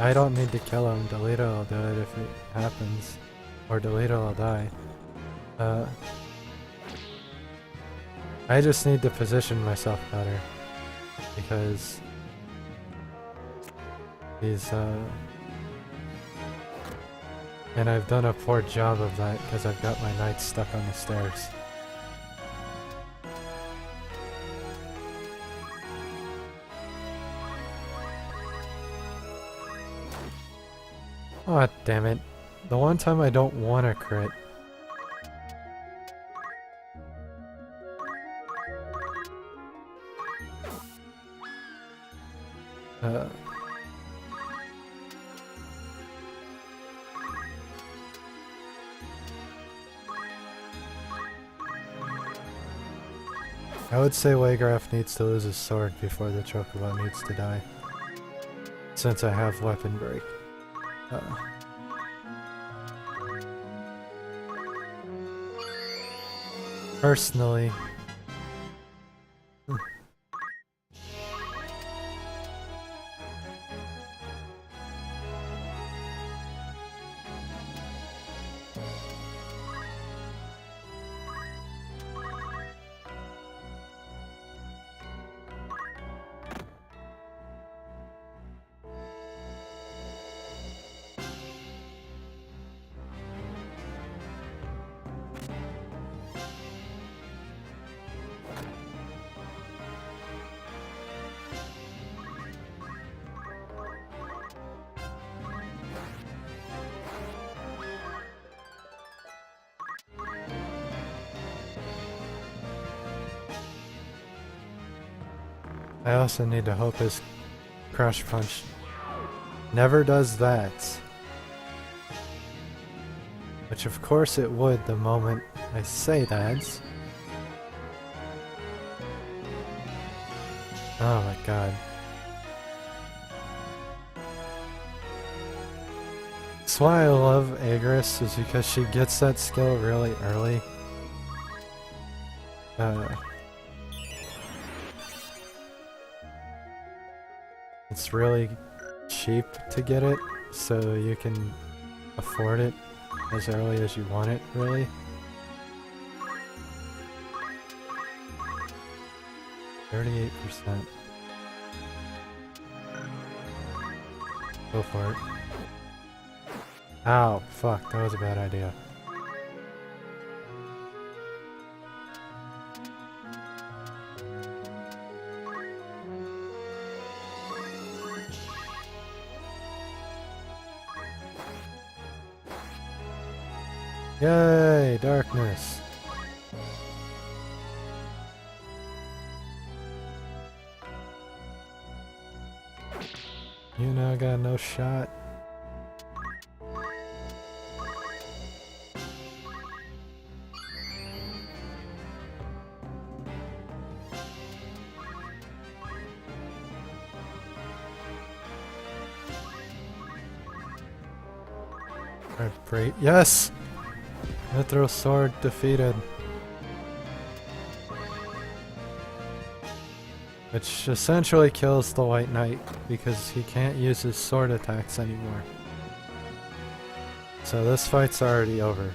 I don't need to kill him. Delete it, I'll do it if it happens. Or delete it, I'll die. I just need to position myself better. Because he's, and I've done a poor job of that because I've got my knight stuck on the stairs. Aw, damn it. The one time I don't want to crit. I would say Waygraph needs to lose his sword before the Chocobo needs to die. Since I have weapon break. Personally, I also need to hope his Crush Punch never does that. Which of course it would the moment I say that. Oh my god. That's why I love Agris, is because she gets that skill really early. It's really cheap to get it, so you can afford it as early as you want it, really. %38%. Go for it. Ow, fuck, that was a bad idea. Yay, darkness. You now got no shot. Great. Yes! Mithril Sword defeated. Which essentially kills the White Knight because he can't use his sword attacks anymore. So this fight's already over.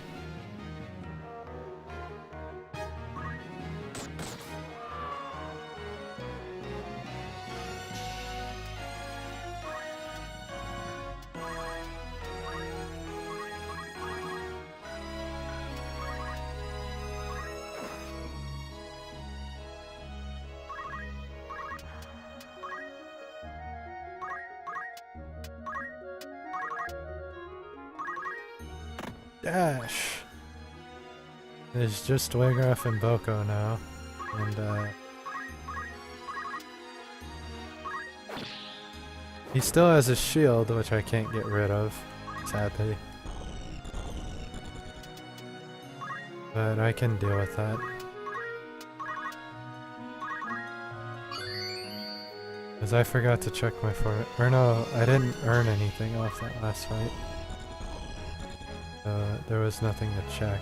Dash! There's just Waygraph and Boko now, and he still has his shield, which I can't get rid of, sadly. But I can deal with that. Because I forgot to check my fort. Or no, I didn't earn anything off that last fight. There was nothing to check.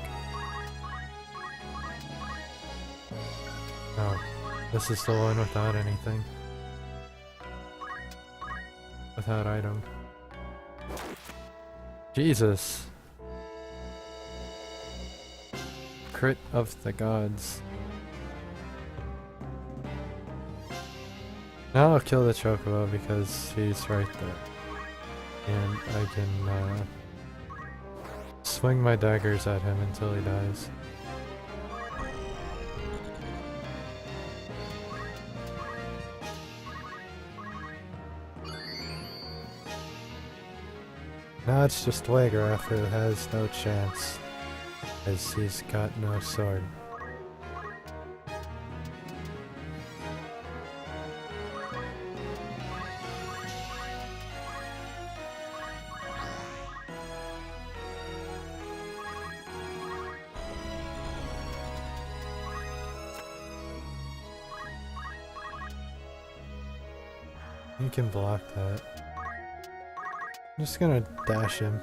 Oh, this is the one without anything. Without item. Jesus. Crit of the gods. Now I'll kill the Chocobo because he's right there. And I can swing my daggers at him until he dies. Now it's just Waygraph who has no chance, as he's got no sword. You can block that. I'm just gonna dash him.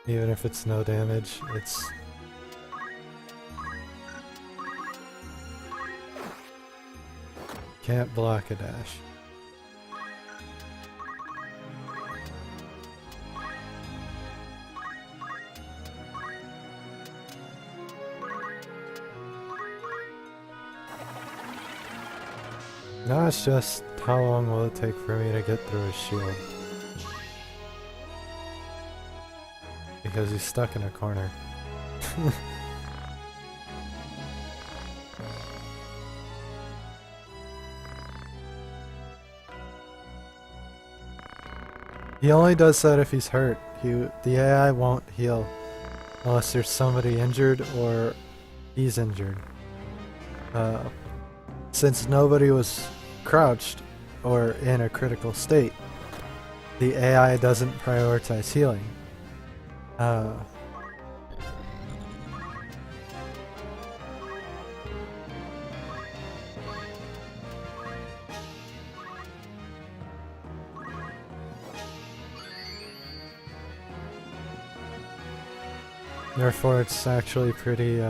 Even if it's no damage, it's... Can't block a dash. Now it's just how long will it take for me to get through his shield? Because he's stuck in a corner. He only does that if he's hurt. The AI won't heal unless there's somebody injured or he's injured. Since nobody was crouched or in a critical state, the AI doesn't prioritize healing. Therefore, it's actually pretty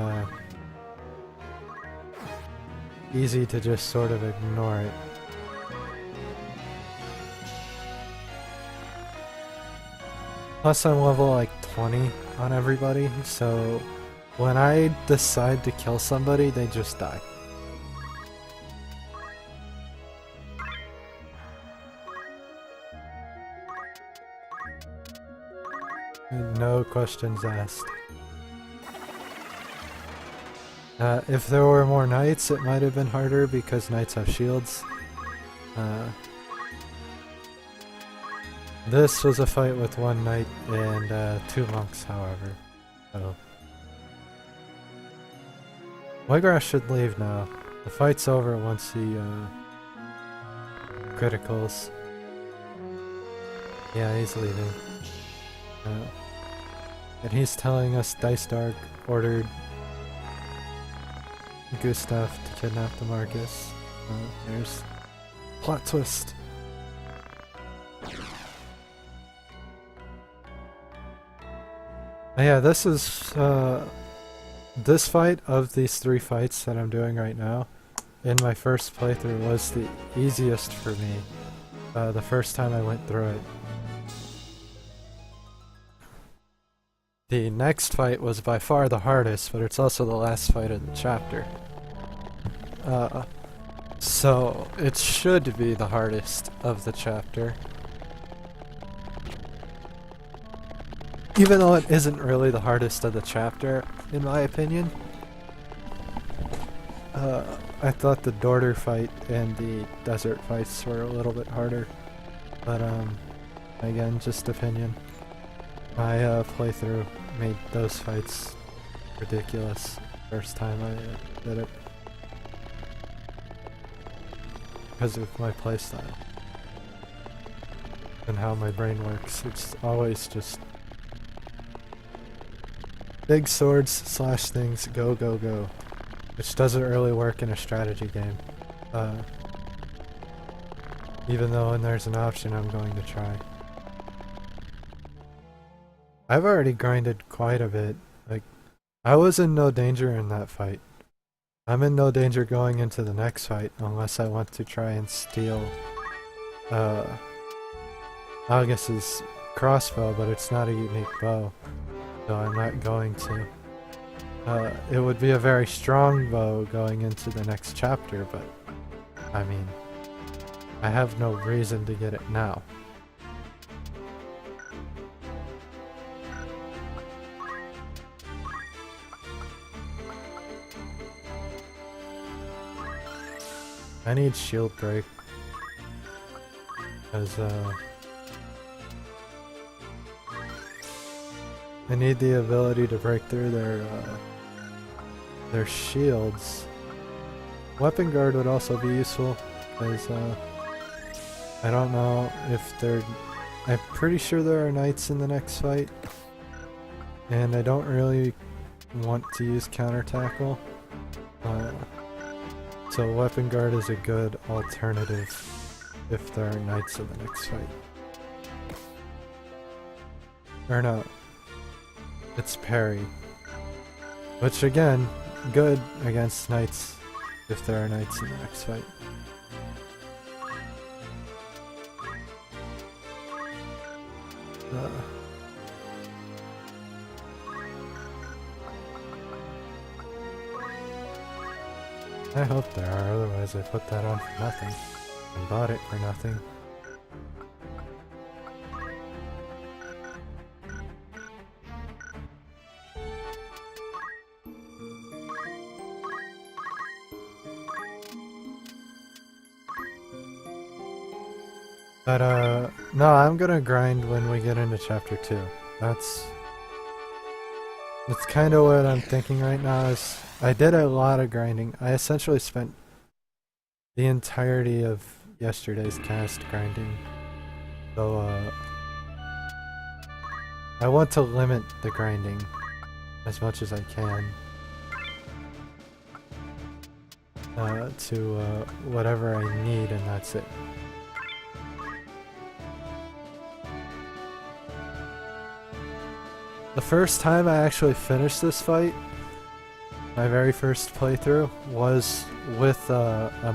easy to just sort of ignore it. Plus I'm level like 20 on everybody, so when I decide to kill somebody, they just die. No questions asked. If there were more knights, it might have been harder because knights have shields. This was a fight with one knight and 2 monks, however. So Waygrass should leave now. The fight's over once he criticals. Yeah, he's leaving. And he's telling us Dice Dark ordered Gustav to kidnap the Marcus. There's plot twist. Yeah, this is this fight of these 3 fights that I'm doing right now in my first playthrough was the easiest for me the first time I went through it. The next fight was by far the hardest, but it's also the last fight of the chapter. So it should be the hardest of the chapter. Even though it isn't really the hardest of the chapter, in my opinion. I thought the Dorder fight and the desert fights were a little bit harder. But again, just opinion. My playthrough made those fights ridiculous first time I did it. Because of my playstyle. And how my brain works. It's always just big swords slash things, go go go. Which doesn't really work in a strategy game. Even though when there's an option I'm going to try. I've already grinded quite a bit. Like, I was in no danger in that fight. I'm in no danger going into the next fight unless I want to try and steal Augus's crossbow, but it's not a unique bow, so I'm not going to. It would be a very strong bow going into the next chapter, but I mean, I have no reason to get it now. I need shield break, because I need the ability to break through their shields. Weapon guard would also be useful, because I don't know if they're... I'm pretty sure there are knights in the next fight, and I don't really want to use counter tackle. So weapon guard is a good alternative if there are knights in the next fight. Or no, it's parry. Which again, good against knights if there are knights in the next fight. I hope there are, otherwise I put that on for nothing. And bought it for nothing. But no, I'm gonna grind when we get into chapter 2. That's kind of what I'm thinking right now. Is I did a lot of grinding. I essentially spent the entirety of yesterday's cast grinding. So I want to limit the grinding as much as I can to whatever I need, and that's it. The first time I actually finished this fight, my very first playthrough, was with a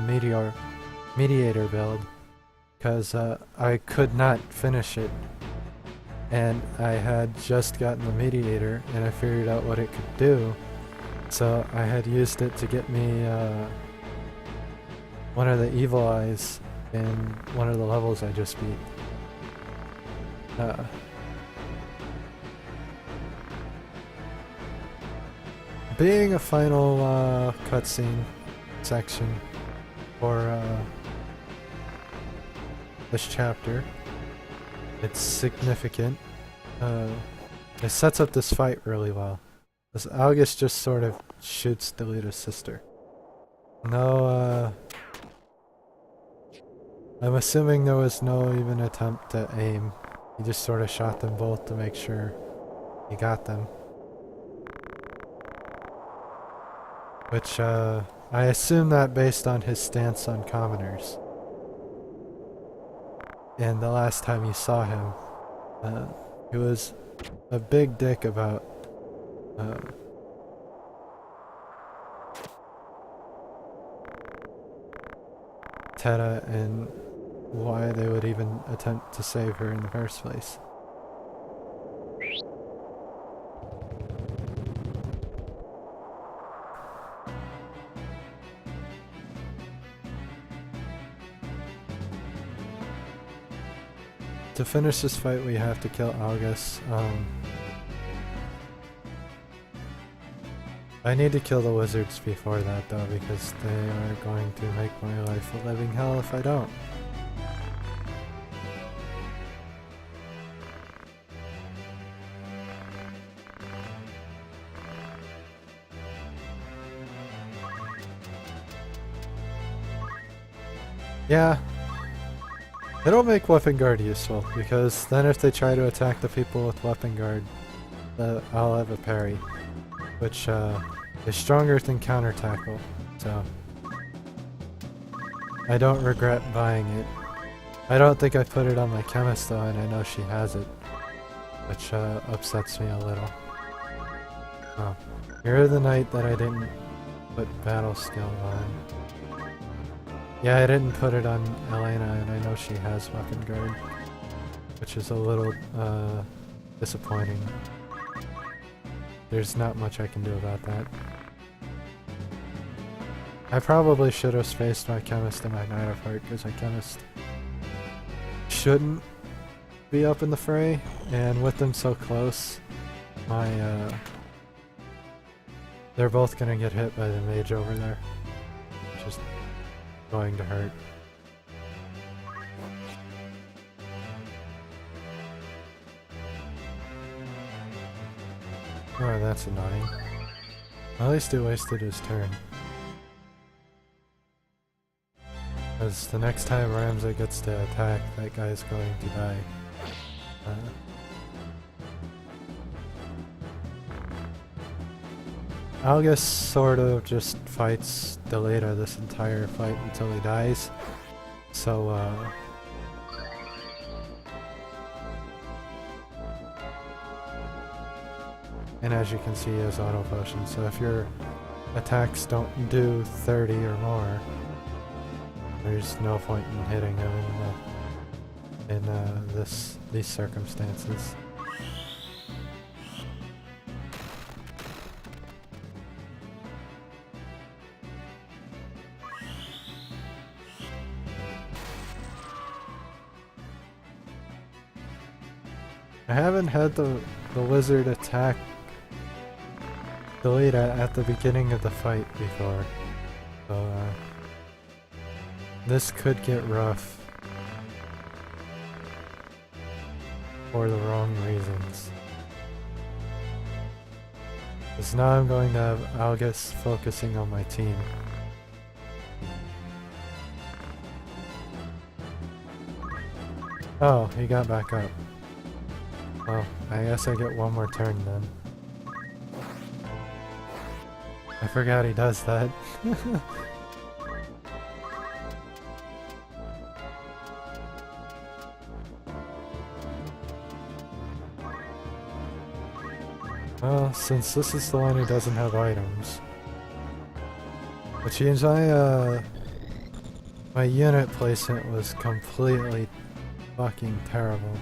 mediator build, because I could not finish it, and I had just gotten the mediator and I figured out what it could do, so I had used it to get me one of the evil eyes in one of the levels I just beat. Being a final cutscene section for this chapter, it's significant. It sets up this fight really well. This August just sort of shoots Delita's sister. No, I'm assuming there was no even attempt to aim. He just sort of shot them both to make sure he got them. Which, I assume that based on his stance on commoners. And the last time you saw him, he was a big dick about, Teta and why they would even attempt to save her in the first place. To finish this fight, we have to kill August. I need to kill the wizards before that, though, because they are going to make my life a living hell if I don't. Yeah. It'll make weapon guard useful, because then if they try to attack the people with weapon guard, I'll have a parry, which is stronger than counter tackle, so I don't regret buying it. I don't think I put it on my chemist though, and I know she has it, which upsets me a little. Oh, you're the knight that I didn't put battle skill on. Yeah, I didn't put it on Elena, and I know she has weapon guard. which is a little disappointing. There's not much I can do about that. I probably should have spaced my chemist and my night apart, because my chemist shouldn't be up in the fray, and with them so close, they're both gonna get hit by the mage over there, which is going to hurt. Oh, that's annoying. At least he wasted his turn. Because the next time Ramsay gets to attack, that guy's going to die. Algus sort of just fights Deleta this entire fight until he dies. So, and as you can see, he has auto potion, so if your attacks don't do 30 or more, there's no point in hitting him in these circumstances. I haven't had the wizard attack Deleta at the beginning of the fight before, so this could get rough for the wrong reasons. Because now I'm going to have Algus focusing on my team. Oh, he got back up. Well, I guess I get one more turn then. I forgot he does that. Well, since this is the one who doesn't have items, which means my unit placement was completely fucking terrible.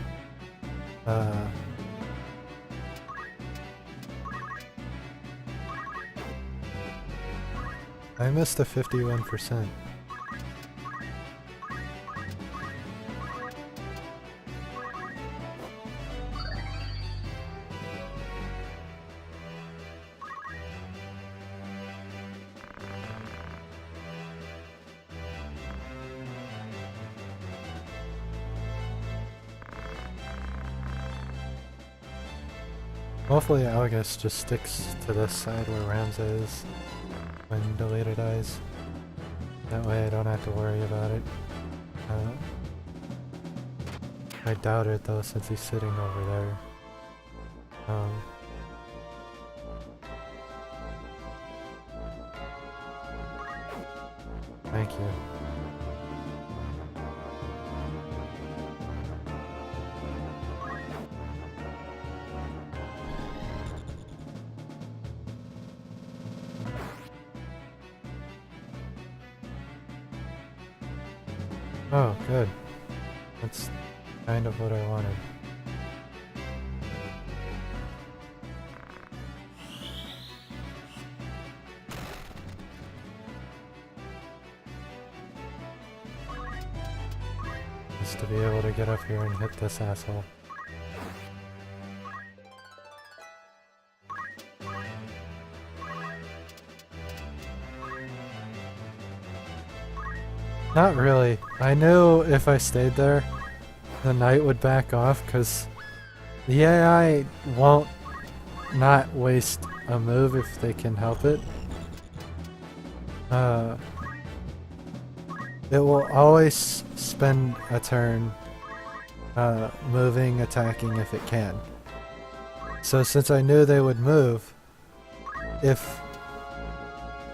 I missed a 51%. Hopefully Algus just sticks to this side where Ramsay is when Deleta dies. That way I don't have to worry about it. I doubt it though, since he's sitting over there. Thank you. Oh, good. That's kind of what I wanted. Just to be able to get up here and hit this asshole. Not really. I knew if I stayed there, the knight would back off, because the AI won't not waste a move if they can help it. It will always spend a turn moving, attacking if it can. So since I knew they would move, if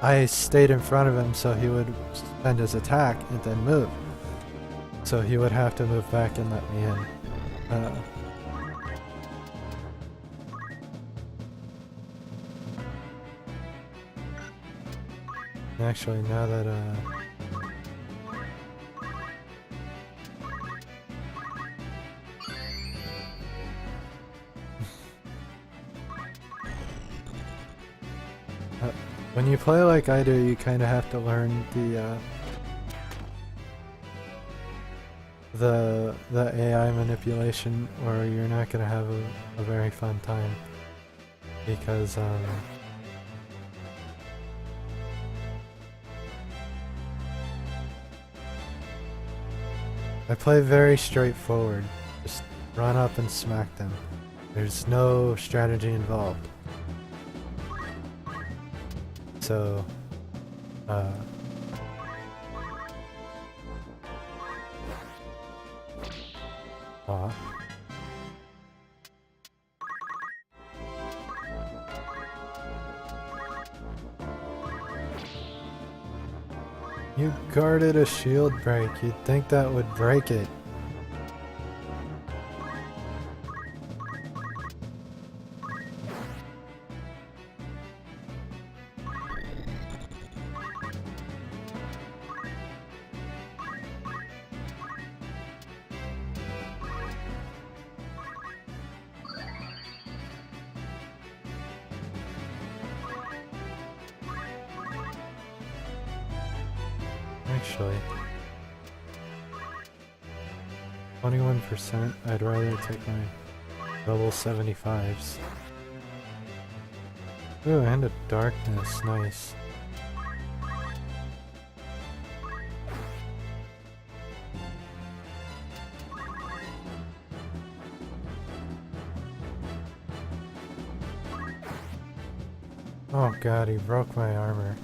I stayed in front of him, so he would spend his attack and then move. So he would have to move back and let me in. Actually, now that When you play like I do, you kind of have to learn the AI manipulation, or you're not gonna have a very fun time. Because I play very straightforward. Just run up and smack them. There's no strategy involved. So, aw. You guarded a shield break. You'd think that would break it. Actually, 21%, I'd rather take my double 75s. Ooh, and a darkness, nice. Oh god, he broke my armor.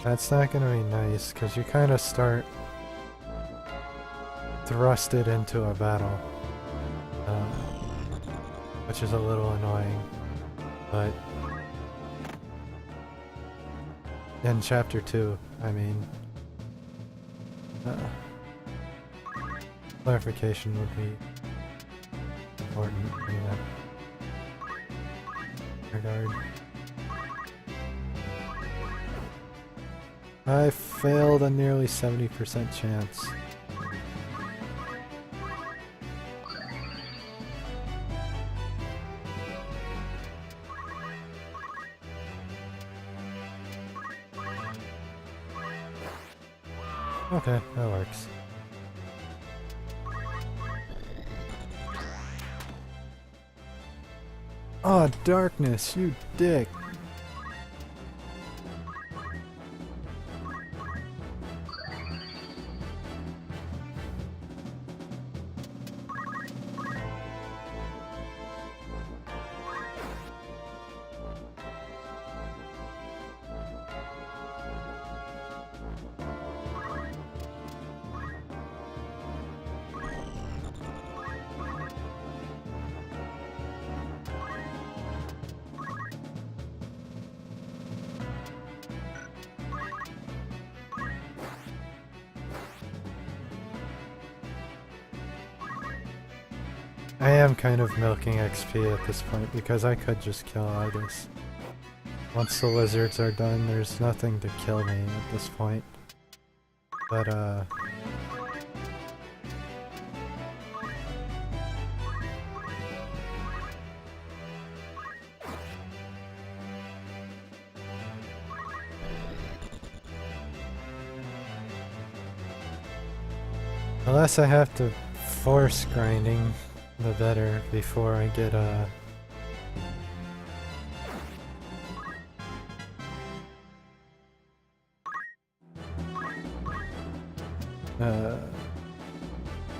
That's not gonna be nice, because you kind of start thrusted into a battle, which is a little annoying, but in Chapter 2, I mean, clarification would be important in that regard. I failed a nearly 70% chance. Okay, that works. Oh, darkness, you dick! I am kind of milking XP at this point because I could just kill August. Once the lizards are done, there's nothing to kill me at this point. But, unless I have to force grinding, the better before I get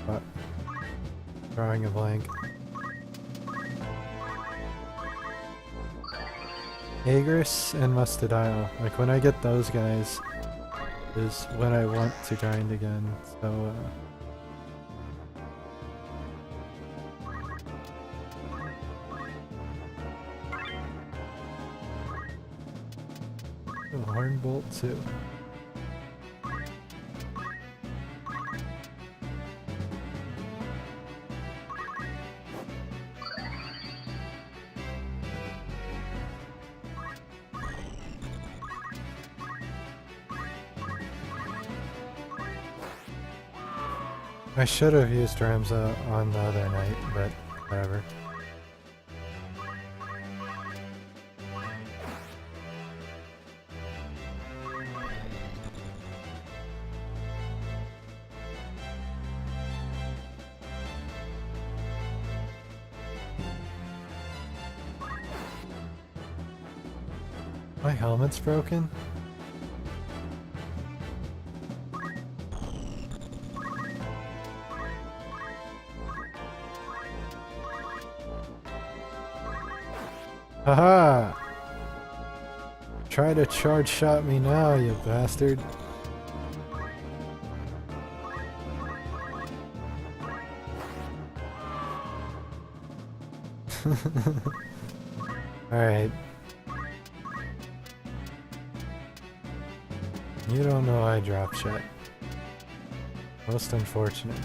what? Drawing a blank. Agris and Mustadile. Like when I get those guys is when I want to grind again, so Hornbolt too. I should have used Ramza on the other night, but whatever. My helmet's broken? Haha! Try to charge shot me now, you bastard. Alright. You don't know I drop shot. Most unfortunate.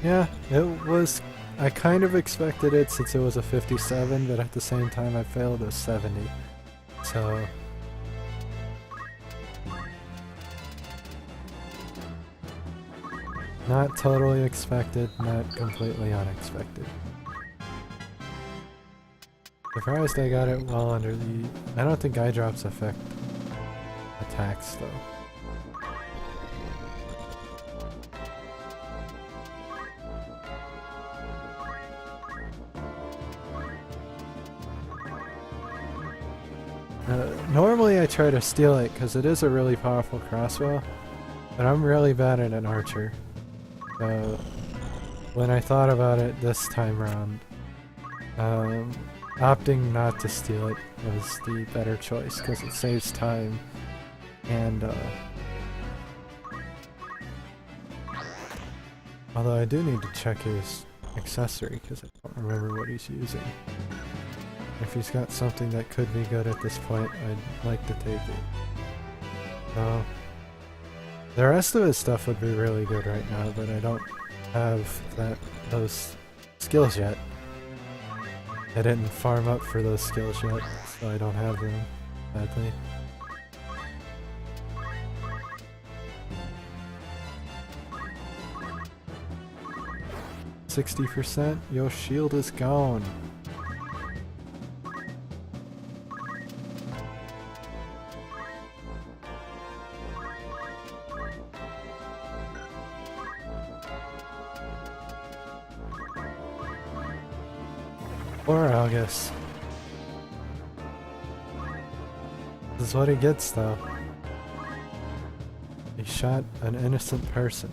Yeah, it was... I kind of expected it since it was a 57, but at the same time I failed a 70. So... not totally expected, not completely unexpected. Surprised I got it well under the... I don't think eye drops affect attacks though. Normally I try to steal it because it is a really powerful crossbow, but I'm really bad at an archer. So when I thought about it this time around, opting not to steal it was the better choice because it saves time and although I do need to check his accessory because I don't remember what he's using. If he's got something that could be good at this point, I'd like to take it. So, the rest of his stuff would be really good right now, but I don't have those skills yet. I didn't farm up for those skills yet, so I don't have them, sadly. %, your shield is gone. Poor August. This is what he gets though. He shot an innocent person.